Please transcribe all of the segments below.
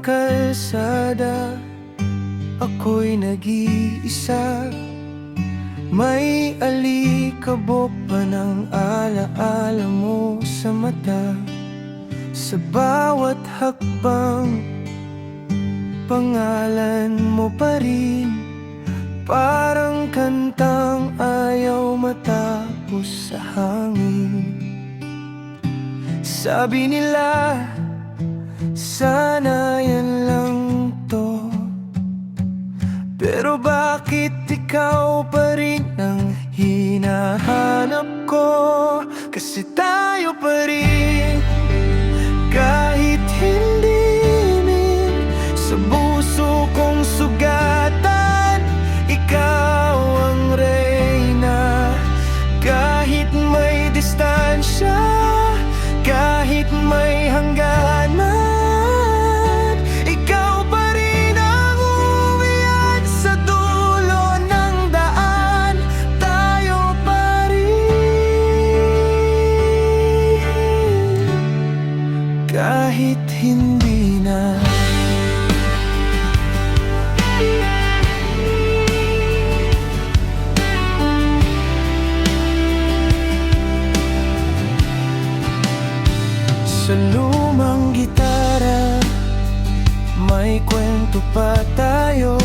kalsada, ako'y nag-iisa. May alikabok pa ng alaala mo sa mata. Sa bawat hakbang, pangalan mo pa rin. Parang kantang ayaw matapos sa hangin. Sabi nila, sana yan lang to. Pero bakit ikaw pa rin ang hinahanap ko? Kasi tayo pa rin, kahit hindi min sa puso kong sugatan. Ikaw ang reyna, kahit may distansya, kahit may hangganan. Ikaw pa rin ang uwian sa dulo ng daan. Tayo pa rin, kahit hindi na. Sa lumang gitara, may kwento pa tayo.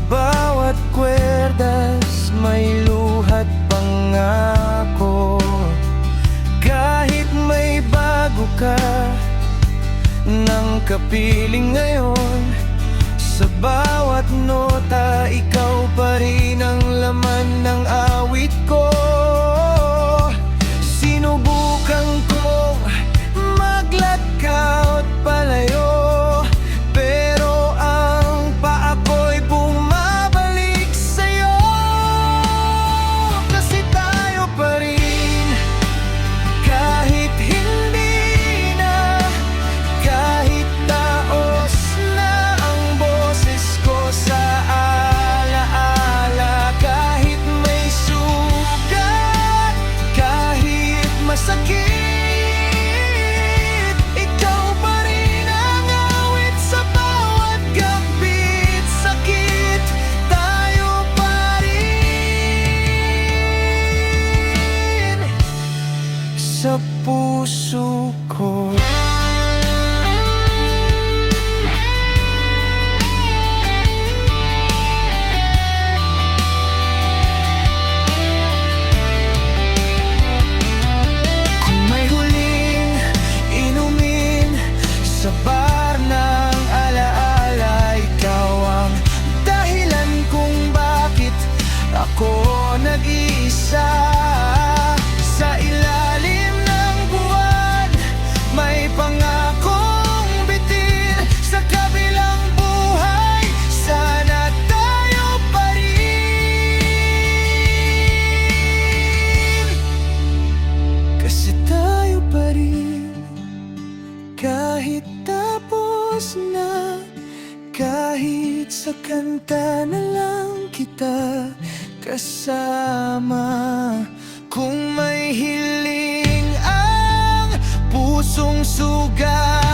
Bawat kwerdas, may luhat pangako. Kahit may bago ka ng kapiling ngayon, sa bawat nota, ikaw pa rin ang laman ng awit ko. Sinubukan kong mag-lockout palayo, pero ang paa ko'y bumabalik sa'yo. Kasi tayo pa rin, kahit hindi na, kahit taos na ang boses ko sa alaala. Kahit may sugat, kahit masakit, sa puso ko. Kung may huling inumin sa bar ng alaala, ikaw ang dahilan kung bakit ako nag-iisa. Sa ilalim ng buwan, may pangakong bitin. Sa kabilang buhay, sana tayo pa rin. Kasi tayo pa rin, kahit tapos na, kahit sa kanta na lang kita kasama. Kung may hiling ang pusong sugat,